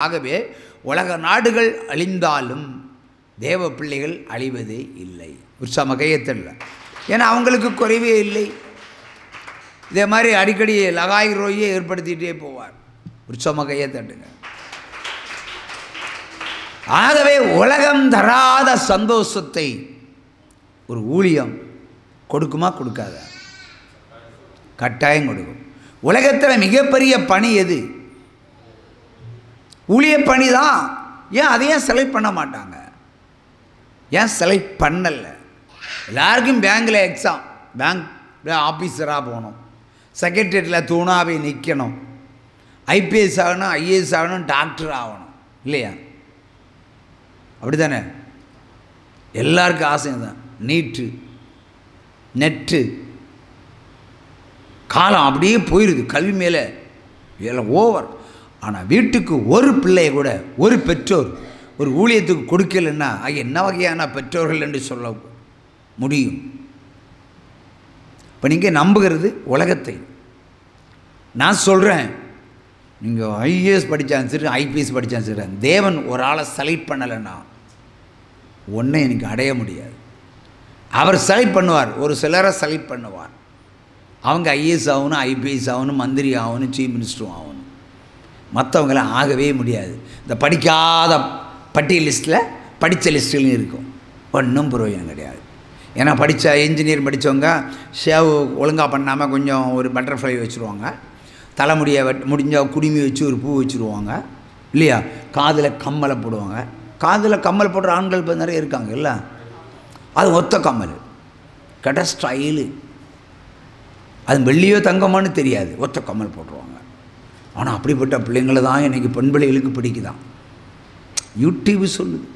ஆகவே உலக நாடுகள் அழிந்தாலும் தேவ பிள்ளைகள் அழிவதே இல்லை. உற்சாம கையத்தல்ல, ஏன்னா அவங்களுக்கு குறைவே இல்லை. இதே மாதிரி அடிக்கடி லகாய் ரோயை ஏற்படுத்திகிட்டே போவார். உற்சாம கையத்தட்டுங்க. ஆகவே உலகம் தராத சந்தோஷத்தை ஒரு ஊழியம் கொடுக்குமா கொடுக்காத? கட்டாயம் கொடுக்கும். உலகத்தில் மிகப்பெரிய பணி எது? ஊழிய பணி தான். ஏன் அதையும் செலக்ட் பண்ண மாட்டாங்க? ஏன் செலக்ட் பண்ணலை? எல்லாருக்கும் பேங்கில் எக்ஸாம், பேங்க் ஆஃபீஸராக போகணும், செக்ரட்டரியேட்டில் தூணாவே நிற்கணும், ஐபிஎஸ் ஆகணும், ஐஏஎஸ் ஆகணும், டாக்டர் ஆகணும், இல்லையா? அப்படி தானே? எல்லாருக்கும் ஆசை தான். நீட்டு நெட்டு காலம் அப்படியே போயிடுது. கல்வி மேலே எல்லாம் ஓவர். ஆனால் வீட்டுக்கு ஒரு பிள்ளையை கூட ஒரு பெற்றோர் ஒரு ஊழியத்துக்கு கொடுக்கலைன்னா என்ன வகையான பெற்றோர்கள் என்று சொல்ல முடியும்? இப்போ நீங்கள் நம்புகிறது உலகத்தை. நான் சொல்கிறேன், நீங்கள் ஐஏஎஸ் படித்தாலும் சரி, ஐபிஎஸ் படித்தாலும் சரி, தேவன் ஒரு ஆளை செலக்ட் பண்ணலைன்னா ஒன்றை எனக்கு அடைய முடியாது. அவர் செலக்ட் பண்ணுவார், ஒரு சிலரை செலக்ட் பண்ணுவார். அவங்க ஐஏஎஸ் ஆகணும், ஐபிஎஸ் ஆகணும், மந்திரி ஆகணும், சீஃப் மினிஸ்டரும் ஆகணும். மற்றவங்களாம் ஆகவே முடியாது. இந்த படிக்காத பட்டியல் லிஸ்ட்டில் படித்த லிஸ்ட்டுலையும் இருக்கும். ஒன்றும் பிரயோஜனம் கிடையாது. ஏன்னா படித்த இன்ஜினியர் படித்தவங்க ஷேவ் ஒழுங்காக பண்ணாமல் கொஞ்சம் ஒரு பட்டர்ஃப்ளை வச்சுருவாங்க, தலைமுடியை முடிஞ்சால் குடுமி வச்சு ஒரு பூ வச்சுருவாங்க, இல்லையா? காதில் கம்மலை போடுவாங்க. காதில் கம்மல் போடுற ஆண்கள் இப்போ நிறைய இருக்காங்க, இல்லை? அது ஒத்த கம்மல், கட்ட ஸ்டைலு. அது வெள்ளியோ தங்கமானு தெரியாது, ஒத்த கம்மல் போட்டுருவாங்க. ஆனால் அப்படிப்பட்ட பிள்ளைங்களை தான் இன்றைக்கி பெண் பிள்ளைகளுக்கு பிடிக்குதான். யூடியூப் சொல்லுது.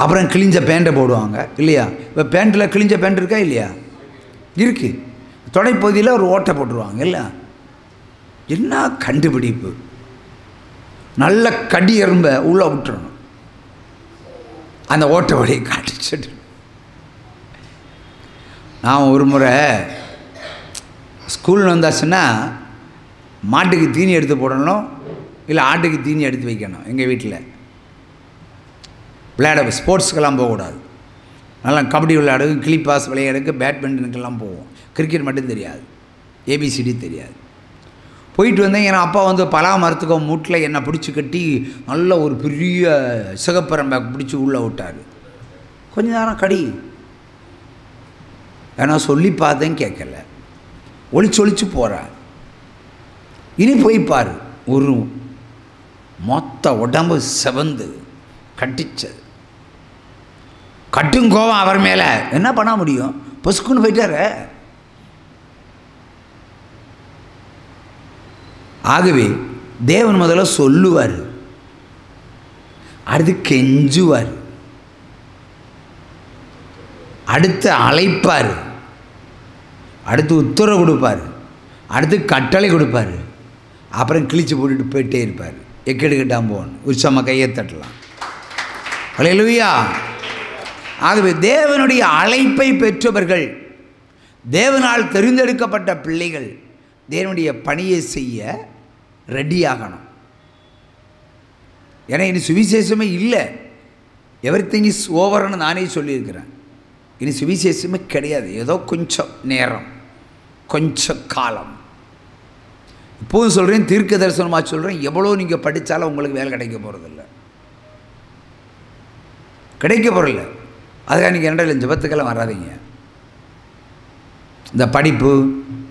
அப்புறம் கிழிஞ்ச பேண்ட்டை போடுவாங்க, இல்லையா? இப்போ பேண்ட்டில் கிழிஞ்ச பேண்ட் இருக்கா இல்லையா? இருக்குது. தொடைப்பகுதியில் ஒரு ஓட்டை போட்டுருவாங்க, இல்லை? என்ன கண்டுபிடிப்பு! நல்ல கடி எறும்பை உள்ளே விட்டுறணும், அந்த ஓட்டை வழியை காட்டிச்சுட்டு. நான் ஒரு முறை ஸ்கூல் வந்தாச்சுன்னா மாட்டுக்கு தீனி எடுத்து போடணும், இல்லை ஆட்டுக்கு தீனி எடுத்து வைக்கணும். எங்கள் வீட்டில் விளையாட ஸ்போர்ட்ஸுக்கெல்லாம் போகக்கூடாது. நல்லா கபடி விளையாடுக்கு, கிளிப்பாஸ் விளையாடுக்கு, பேட்மிண்டனுக்கெல்லாம் போவோம். கிரிக்கெட் மட்டும் தெரியாது, ஏபிசிடி தெரியாது. போயிட்டு வந்தேன். என் அப்பா வந்து பலா மரத்துக்கு மூட்டில் என்னை பிடிச்சி கட்டி நல்ல ஒரு பெரிய சிகப்பரம்பை பிடிச்சி உள்ளே விட்டார். கொஞ்ச நேரம் கடி, ஏன்னா சொல்லி பார்த்தேன், கேட்கல. ஒளிச்சு போகிறார். இனி போய்ப்பார், ஒரு மொத்த உடம்பு செவந்து கட்டிச்சது. கட்டும் கோவம் அவர் மேலே. என்ன பண்ண முடியும்? பொசுக்குன்னு போயிட்டார. ஆகவே தேவன் முதல்ல சொல்லுவார், அடுத்து கெஞ்சுவார், அடுத்து அழைப்பார், அடுத்து உத்தரவு கொடுப்பார், அடுத்து கட்டளை கொடுப்பார், அப்புறம் கிழிச்சு போட்டுட்டு போயிட்டே இருப்பார். எக்கெடுக்கிட்டான் போகணும். உற்சாம கையை தட்டலாம். அல்லேலூயா. ஆகவே தேவனுடைய அழைப்பை பெற்றவர்கள், தேவனால் தெரிந்தெடுக்கப்பட்ட பிள்ளைகள் தேவனுடைய பணியை செய்ய ரெடியாகணும். ஏன்னா இனி சுவிசேஷமே இல்லை. எவ்ரிதிங் இஸ் ஓவர்னு நானே சொல்லியிருக்கிறேன். இனி சுவிசேஷமே கிடையாது. ஏதோ கொஞ்சம் நேரம், கொஞ்சம் காலம். இப்போதும் சொல்கிறேன், தீர்க்க தரிசனமாக சொல்கிறேன், எவ்வளோ நீங்கள் படித்தாலும் உங்களுக்கு வேலை கிடைக்க போகிறதில்ல, கிடைக்க போகிறதில்ல. அதுக்காக நீங்கள் இரண்டில் ஜெபத்துக்கெல்லாம் வராதிங்க. இந்த படிப்பு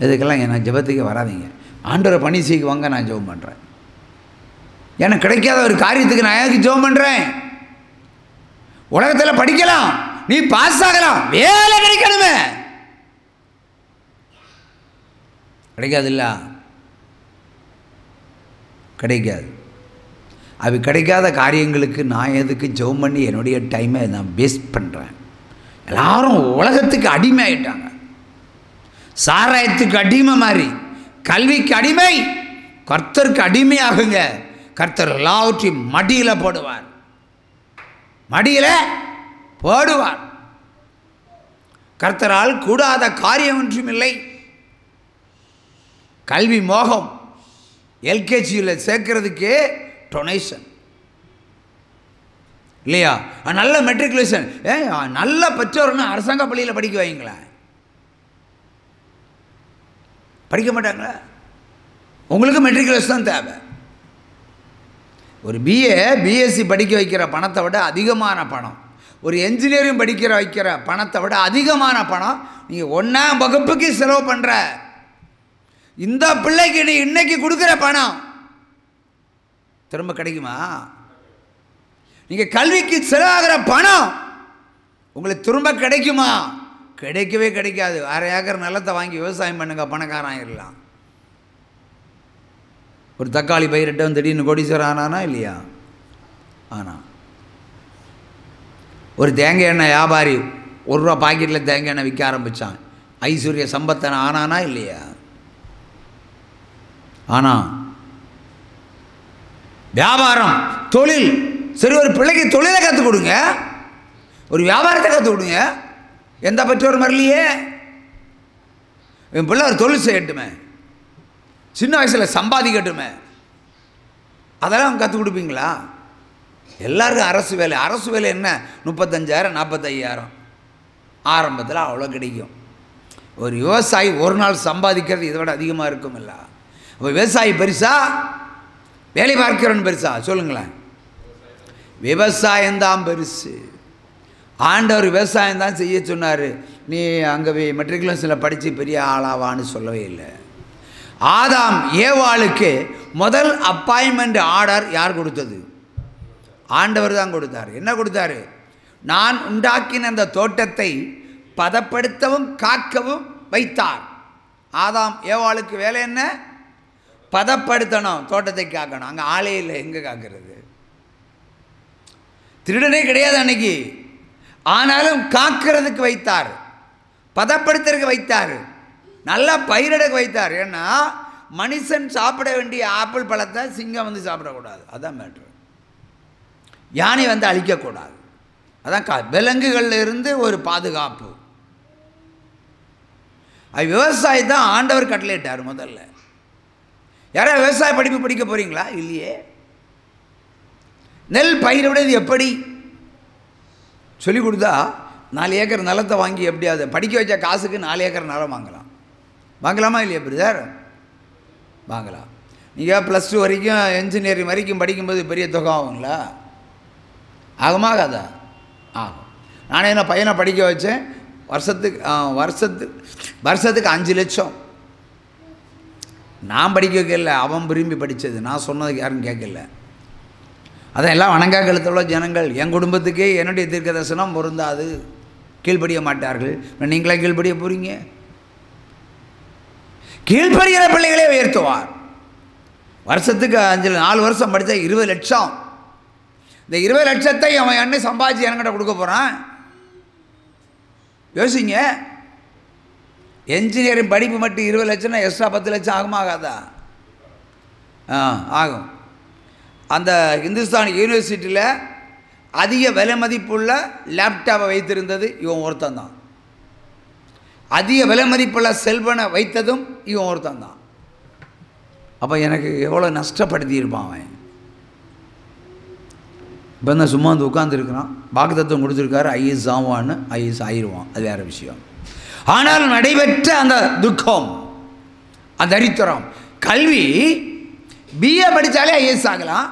இதுக்கெல்லாம் எனக்கு ஜெபத்துக்கு வராதிங்க. ஆண்டவரை பணி செய்வாங்க, நான் ஜெபம் பண்ணுறேன். எனக்கு கிடைக்காத ஒரு காரியத்துக்கு நான் எனக்கு ஜெபம் பண்ணுறேன். உலகத்தில் படிக்கலாம், நீ பாஸ் ஆகலாம், வேலை கிடைக்கணுமே, கிடைக்காதுல்ல? கிடைக்காது. அது கிடைக்காத காரியங்களுக்கு நான் எதுக்கு ஜெபம் பண்ணி என்னுடைய டைமை நான் வேஸ்ட் பண்ணுறேன்? எல்லாரும் உலகத்துக்கு அடிமை ஆகிட்டாங்க. சாராயத்துக்கு அடிமை மாதிரி, கல்விக்கு அடிமை. கர்த்தருக்கு அடிமையாகுங்க. கர்த்தர் எல்லாவற்றையும் மடியில் போடுவார், மடியில் போடுவார். கர்த்தரால் கூடாத காரியம் ஒன்றும் இல்லை. கல்வி மோகம், எல்கேஜியில் சேர்க்கறதுக்கே டொனேஷன் இல்லையா? நல்ல மெட்ரிகுலேஷன், நல்ல பெற்றோர்னா அரசாங்க பள்ளியில் படிக்க வைங்களேன். படிக்க மாட்டாங்களா? உங்களுக்கு மெட்ரிகுலேஷன் தான் தேவை. ஒரு பிஎஸ்சி படிக்க வைக்கிற பணத்தை விட அதிகமான பணம், ஒரு என்ஜினியரிங் வைக்கிற பணத்தை விட அதிகமான பணம் நீங்கள் 1ஆம் வகுப்புக்கு செலவு பண்ணுற இந்த பிள்ளைக்கு நீ இன்னைக்கு கொடுக்குற பணம் திரும்ப கிடைக்குமா? நீங்கள் கல்விக்கு செலவாகிற பணம் உங்களுக்கு திரும்ப கிடைக்குமா? கிடைக்கவே கிடைக்காது. 1/2 ஏக்கர் நிலத்தை வாங்கி விவசாயம் பண்ணுங்க, பணக்காரன் ஆயிடலாம். ஒரு தக்காளி பயிரிட்டவன் திடீர்னு கோடீஸ்வரன் ஆனானா இல்லையா? ஆனால் ஒரு தேங்காய் எண்ணெய் வியாபாரி 1 ரூபா பாக்கெட்டில் தேங்காய் எண்ணெய் விற்க ஆரம்பித்தான், ஐஸ்வர்ய சம்பத்தனை ஆனானா இல்லையா? ஆனால் வியாபாரம், தொழில், சரி ஒரு பிள்ளைக்கு தொழிலை கற்றுக் கொடுங்க, ஒரு வியாபாரத்தை கற்றுக் கொடுங்க. எந்த பெற்றோரும் வரலையே. என் பிள்ளை ஒரு தொழில் செய்யட்டுமே, சின்ன வயசில் சம்பாதிக்கட்டுமே, அதெல்லாம் கற்றுக் கொடுப்பீங்களா? எல்லாருக்கும் அரசு வேலை. அரசு வேலை என்ன 35,000 45,000 ஆரம்பத்தில் அவ்வளோ கிடைக்கும். ஒரு விவசாயி ஒரு நாள் சம்பாதிக்கிறது இதை விட அதிகமாக இருக்கும் இல்லை? அப்போ விவசாயி பெருசா, வேலை பார்க்கிறவன் பெருசா? சொல்லுங்களேன். விவசாயம்தான் பெருசு. ஆண்டவர் விவசாயம்தான் செய்ய சொன்னார். நீ அங்கே மெட்ரிகுலேஷனில் படித்து பெரிய ஆளாவான்னு சொல்லவே இல்லை. ஆதாம் ஏவாளுக்கு முதல் அப்பாயின்மெண்ட் ஆர்டர் யார் கொடுத்தது? ஆண்டவர் தான் கொடுத்தார். என்ன கொடுத்தாரு? நான் உண்டாக்கின அந்த தோட்டத்தை பதப்படுத்தவும் காக்கவும் வைத்தார். ஆதாம் ஏவாளுக்கு வேலை என்ன? பதப்படுத்தணும், தோட்டத்தை காக்கணும். அங்கே ஆளே இல்லை, எங்கே காக்கிறது? திருடனே கிடையாது அன்னைக்கு. ஆனாலும் காக்கிறதுக்கு வைத்தார், பதப்படுத்துறதுக்கு வைத்தார், நல்லா பயிரிடக்கு வைத்தார். ஏன்னா மனுஷன் சாப்பிட வேண்டிய ஆப்பிள் பழத்தை சிங்கம் வந்து சாப்பிடக்கூடாது, அதான் மேட்ரு. யானை வந்து அழிக்கக்கூடாது, அதான் விலங்குகள்ல இருந்து ஒரு பாதுகாப்பு. அது விவசாயத்தான் ஆண்டவர் கட்டளையிட்டார் முதல்ல. யாராவது விவசாய படிப்பு படிக்க போறீங்களா? இல்லையே. நெல் பயிரிடுவது எப்படி சொல்லிக் கொடுத்தா 4 ஏக்கர் நிலத்தை வாங்கி எப்படியாவது படிக்க வச்ச காசுக்கு 4 ஏக்கர் நிலம் வாங்கலாம். வாங்கலாமா இல்லையா பிரதர்? வாங்கலாம். நீங்கள் +2 வரைக்கும் என்ஜினியரிங் வரைக்கும் படிக்கும்போது பெரிய தொகை ஆகுங்களா? ஆகுமாகாதா? ஆகும். நானே என்ன பையனை படிக்க வச்சேன், வருஷத்துக்கு 5 லட்சம். நான் படிக்க வைக்கல, அவன் விரும்பி படித்தது. நான் சொன்னதுக்கு யாரும் கேட்கல. அதான் எல்லாம் வணங்கா கழுத்துள்ள ஜனங்கள். என் குடும்பத்துக்கே என்னுடைய தீர்க்க தரிசனம் பொருந்தாது, கீழ்ப்படிய மாட்டார்கள். நீங்களே கீழ்ப்படிய போகிறீங்க? கீழ்ப்படுகிற பிள்ளைகளே உயர்த்துவார். வருஷத்துக்கு 4 வருஷம் படித்தா 20 லட்சம். இந்த 20 லட்சத்தை அவன் என்ன சம்பாதிச்சு என்கிட்ட கொடுக்க போகிறான்? யோசிங்க. என்ஜினியரிங் படிப்பு மட்டும் 20 லட்சம்னா எக்ஸ்ட்ரா 10 லட்சம் ஆகுமாகாதா? ஆகும். அந்த இந்துஸ்தான் யூனிவர்சிட்டியில் அதிக விலை மதிப்புள்ள லேப்டாப்பை வைத்திருந்தது இவன் ஒருத்தன் தான். அதிக விலை மதிப்புள்ள செல்வனை வைத்ததும் இவன் ஒருத்தன் தான். அப்போ எனக்கு எவ்வளோ நஷ்டப்படுத்தியிருப்பான் அவன். இப்போ தான் சும்மா வந்து உட்காந்துருக்கிறான், வாக்குத்தத்தம் கொடுத்துருக்காரு, ஐஏஎஸ் ஆவான்னு. ஐஏஎஸ் ஆயிடுவான், அது வேறு விஷயம். ஆனால் நடைபெற்ற அந்த துக்கம், அந்த தரித்திரம், கல்வி பிஏ படித்தாலே ஐஏஎஸ் ஆகலாம்.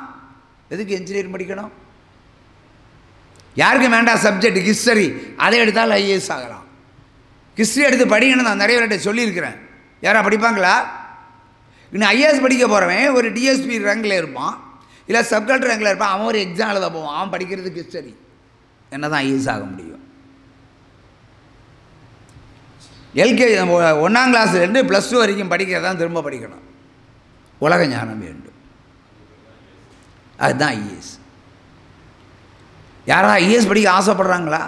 எதுக்கு என்ஜினியரிங் படிக்கணும்? யாருக்கும் வேண்டாம் சப்ஜெக்ட் ஹிஸ்டரி, அதை எடுத்தாலும் ஐஏஎஸ் ஆகலாம். ஹிஸ்ட்ரி எடுத்து படிக்கணும், நான் நிறைய பேர்கிட்ட சொல்லியிருக்கிறேன். யாரா படிப்பாங்களா? இன்னும் ஐஏஎஸ் படிக்க போகிறவன் ஒரு டிஎஸ்பி ரேங்கில் இருப்பான், இல்லை சப்கலெக்டர் ரேங்கில் இருப்பான். அவன் ஒரு எக்ஸாம் எழுத போவான், அவன் படிக்கிறதுக்கு ஹிஸ்டரி. என்ன தான் ஐஏஎஸ் ஆக முடியும்? எல்கேஜி 1ஆம் கிளாஸ்லேருந்து +2 வரைக்கும் படிக்கிறதான் திரும்ப படிக்கணும். உலக ஞானம் வேண்டும், அதுதான் ஐஏஎஸ். யாரா ஐஏஎஸ் படிக்க ஆசைப்படுறாங்களா?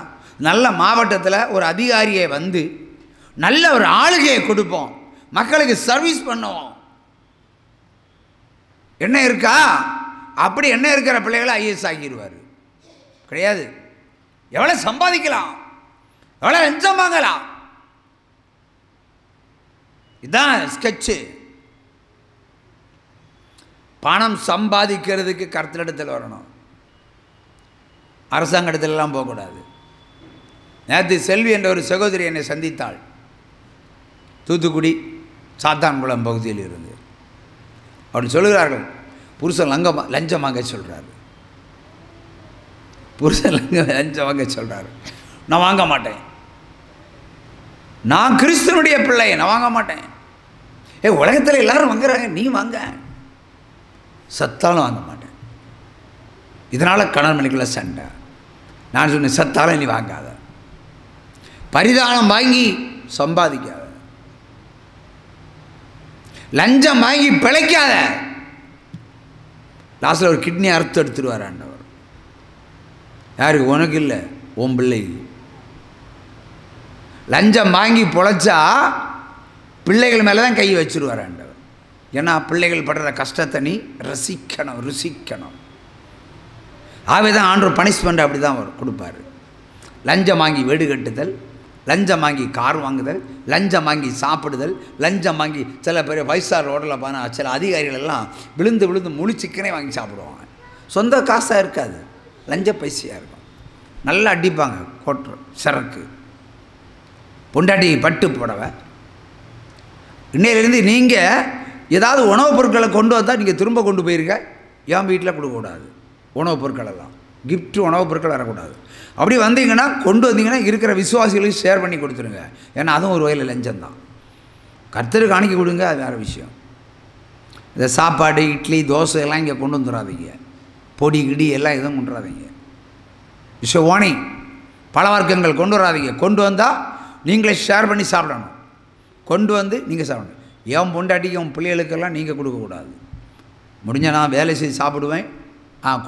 நல்ல மாவட்டத்தில் ஒரு அதிகாரியை வந்து நல்ல ஒரு ஆளுகையை கொடுப்போம், மக்களுக்கு சர்வீஸ் பண்ணுவோம். என்ன இருக்கா? அப்படி என்ன இருக்கிற பிள்ளைகளை ஐஏஎஸ் ஆக்கிடுவார். கிடையாது. எவ்வளோ சம்பாதிக்கலாம், எவ்வளோ லஞ்சம் வாங்கலாம், இதுதான் ஸ்கெட்சு. பணம் சம்பாதிக்கிறதுக்கு கர்த்தரிடத்தில் வரணும், அரசாங்கத்திலெல்லாம் போகக்கூடாது. நேற்று செல்வி என்ற ஒரு சகோதரி என்னை சந்தித்தாள், தூத்துக்குடி சாத்தான்குளம் பகுதியில் இருந்து. அப்படி சொல்லுகிறார்கள், புருஷன் லஞ்சம் வாங்க சொல்கிறாரு, புருஷன் லஞ்சம் வாங்க சொல்கிறாரு. நான் வாங்க மாட்டேன், நான் கிறிஸ்துவனுடைய பிள்ளை, நான் வாங்க மாட்டேன். உலகத்தில் எல்லாரும் வாங்குறாங்க, நீ வாங்க. சத்தாலும் வாங்க மாட்டேன். இதனால் கணவன் மணிக்குள்ள சண்டை. நான் சொன்னேன், சத்தாலும் நீ வாங்காத, பரிதானம் வாங்கி சம்பாதிக்காத, லஞ்சம் வாங்கி பிழைக்காத. லாஸ்ட்டில் ஒரு கிட்னி அறுத்து எடுத்துருவார் ஆண்டவர். யாருக்கு? உனக்கு இல்லை, உன் பிள்ளைக்கு. லஞ்சம் வாங்கி பொழைச்சா பிள்ளைகள் மேலே தான் கை வச்சுருவார் ஆண்டவர். ஏன்னா பிள்ளைகள் படுற கஷ்டத்தை நீ ருசிக்கணும். ஆகவே தான் ஆண்டவர் பனிஷ்மெண்ட் அப்படி தான் கொடுப்பார். லஞ்சம் வாங்கி வீடு கட்டுதல், லஞ்சம் வாங்கி கார் வாங்குதல், லஞ்சம் வாங்கி சாப்பிடுதல், லஞ்சம் வாங்கி சில பேர் 5 ஸ்டார் ஹோட்டலில் போனால் சில அதிகாரிகள் எல்லாம் விழுந்து முழு சிக்கனே வாங்கி சாப்பிடுவாங்க. சொந்த காசாக இருக்காது, லஞ்ச பைசையாக இருக்கும். நல்லா அடிப்பாங்க, கோட்ரு சரக்கு, பொண்டாட்டி பட்டு புடவை. இன்னையிலேருந்து நீங்கள் ஏதாவது உணவுப் பொருட்களை கொண்டு வந்தால் நீங்கள் திரும்ப கொண்டு போயிருக்க, என் வீட்டில் கொடுக்கக்கூடாது. உணவுப் பொருட்களெல்லாம் கிஃப்ட்டு உணவுப் பொருட்கள் வரக்கூடாது. அப்படி வந்தீங்கன்னா கொண்டு வந்தீங்கன்னா இருக்கிற விசுவாசிகளுக்கு ஷேர் பண்ணி கொடுத்துருங்க. ஏன்னா அதுவும் ஒரு வகையில் லஞ்சம்தான். கர்த்தருக்கு காணிக்க கொடுங்க, அது வேறு விஷயம். இந்த சாப்பாடு, இட்லி, தோசை எல்லாம் இங்கே கொண்டு வந்துடாதீங்க. பொடி கிடி எல்லாம் எதுவும் கொண்டு வராதீங்க. ஓனி பல வர்க்கங்கள் கொண்டு வராதீங்க. கொண்டு வந்தால் நீங்களே ஷேர் பண்ணி சாப்பிடணும். கொண்டு வந்து நீங்கள் சாப்பிடணும். என் பொண்டாட்டிக்கு என் பிள்ளைகளுக்கெல்லாம் நீங்கள் கொடுக்கக்கூடாது. முடிஞ்சால் நான் வேலை செய்து சாப்பிடுவேன்,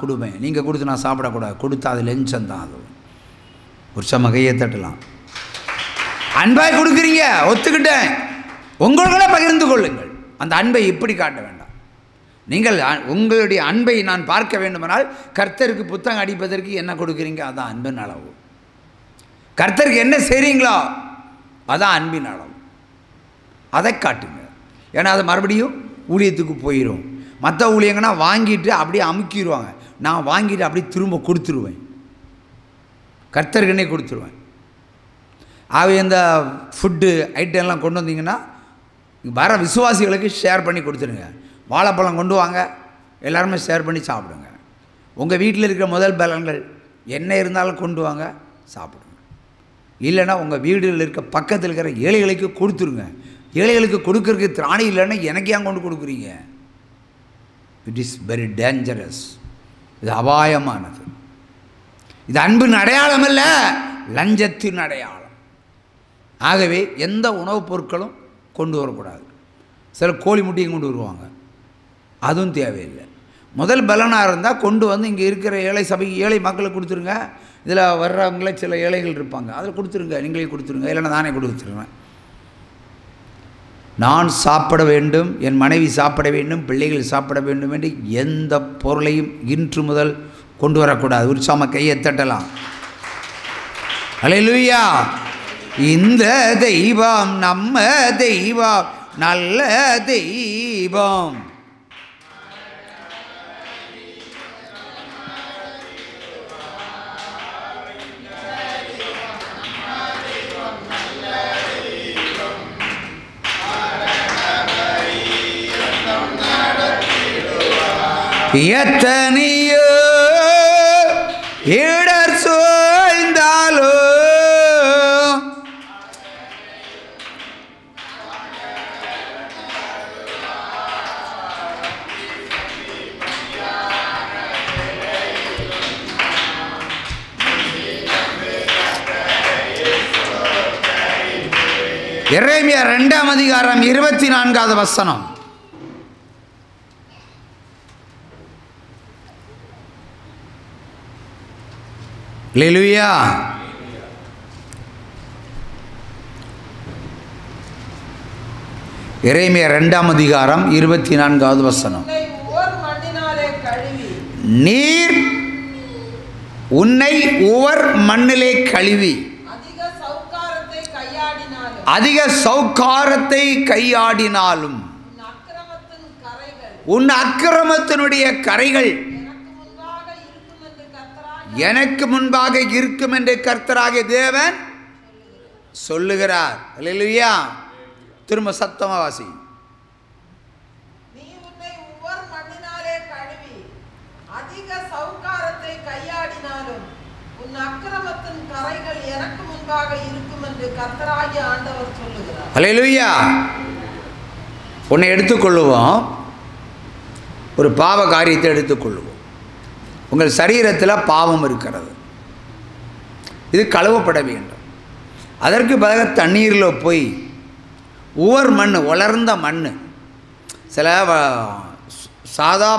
கொடுப்பேன். நீங்கள் கொடுத்து நான் சாப்பிடக்கூடாது. கொடுத்தா அது லஞ்சம் தான். அது ஒரு சம கையை தட்டலாம். அன்பாய் கொடுக்குறீங்க, ஒத்துக்கிட்டேன். உங்களோட பகிர்ந்து கொள்ளுங்கள். அந்த அன்பை இப்படி காட்ட வேண்டாம். நீங்கள் உங்களுடைய அன்பை நான் பார்க்க வேண்டுமானால் கர்த்தருக்கு புத்தகம் அடிப்பதற்கு என்ன கொடுக்குறீங்க, அதான் அன்பின் அளவு. கர்த்தருக்கு என்ன செய்கிறீங்களோ அதான் அன்பின் அளவு. அதை காட்டுங்க. ஏன்னா அது மறுபடியும் ஊழியத்துக்கு போயிடும். மற்ற ஊழியங்கன்னா வாங்கிட்டு அப்படியே அமுக்கிடுவாங்க. நான் வாங்கிட்டு அப்படியே திரும்ப கொடுத்துருவேன், கர்த்தருக்குன்னே கொடுத்துருவேன். ஆகவே இந்த ஃபுட்டு ஐட்டம்லாம் கொண்டு வந்தீங்கன்னா வர விசுவாசிகளுக்கு ஷேர் பண்ணி கொடுத்துருங்க. வாழைப்பழம் கொண்டு வாங்க, எல்லாருமே ஷேர் பண்ணி சாப்பிடுங்க. உங்கள் வீட்டில் இருக்கிற முதல் பலன்கள் என்ன இருந்தாலும் கொண்டு வாங்க, சாப்பிடுங்க. இல்லைன்னா உங்கள் வீடுகளில் இருக்க பக்கத்தில் இருக்கிற ஏழைகளுக்கு கொடுத்துருங்க. ஏழைகளுக்கு கொடுக்கறதுக்கு திராணி இல்லைன்னா எனக்கு ஏன் கொண்டு கொடுக்குறீங்க? It is very dangerous. இது அபாயமானது. இது அன்பின் அடையாளம் அல்ல, லஞ்சத்தின் அடையாளம். ஆகவே எந்த உணவுப் பொருட்களும் கொண்டு வரக்கூடாது. சில கோழி முட்டையும் கொண்டு வருவாங்க, அதுவும் தேவையில்லை. முதல் பலனாக இருந்தால் கொண்டு வந்து இங்கே இருக்கிற ஏழை சபைக்கு ஏழை மக்களுக்கு கொடுத்துருங்க. இதில் வர்றவங்களே சில ஏழைகள் இருப்பாங்க, அதில் கொடுத்துருங்க, நீங்களே கொடுத்துருங்க. இல்லைன்னா நானே கொடுத்துருவேன். நான் சாப்பிட வேண்டும், என் மனைவி சாப்பிட வேண்டும், பிள்ளைகள் சாப்பிட வேண்டும் என்று எந்த பொருளையும் இன்று முதல் கொண்டு வரக்கூடாது. உற்சாம கையை தட்டலாம். அல்லேலூயா. இந்த தெய்வம் நம்ம தெய்வம், நல்ல தெய்வம். எத்தனையோ இடர் சூழ்ந்தாலோ எரேமியா 2ஆம் அதிகாரம் 24வது வசனம். அல்லேலூயா. எரேமியா 2ஆம் அதிகாரம் 24வது வசனம். நீர் உன்னை உவர் மண்ணிலே கழுவி அதிக சௌக்காரத்தை கையாடினாலும் உன் அக்கிரமத்தினுடைய கரைகள் எனக்கு முன்பாக இருக்கும் என்று கர்த்தராகிய தேவன் சொல்லுகிறார். அல்லேலூயா. திரும்ப சத்தமா வாசி. நீ உன்னை உவர் மண்ணினாலே கழுவி அதிக சௌகாரத்தை கையாடினாலும் உன் அக்கிரமத்தின் கரைகள் எனக்கு முன்பாக இருக்கும் என்று கர்த்தராகிய ஆண்டவர் சொல்லுகிறார். அல்லேலூயா. உன்னை எடுத்துக்கொள்ளுவோம், ஒரு பாவ காரியத்தை எடுத்துக்கொள்ளுவோம். உங்கள் சரீரத்தில் பாவம் இருக்கிறது, இது கழுவப்பட வேண்டும். அதற்கு பதிலாக தண்ணீரில் போய் உவர் மண், வளர்ந்த மண், சில சாதா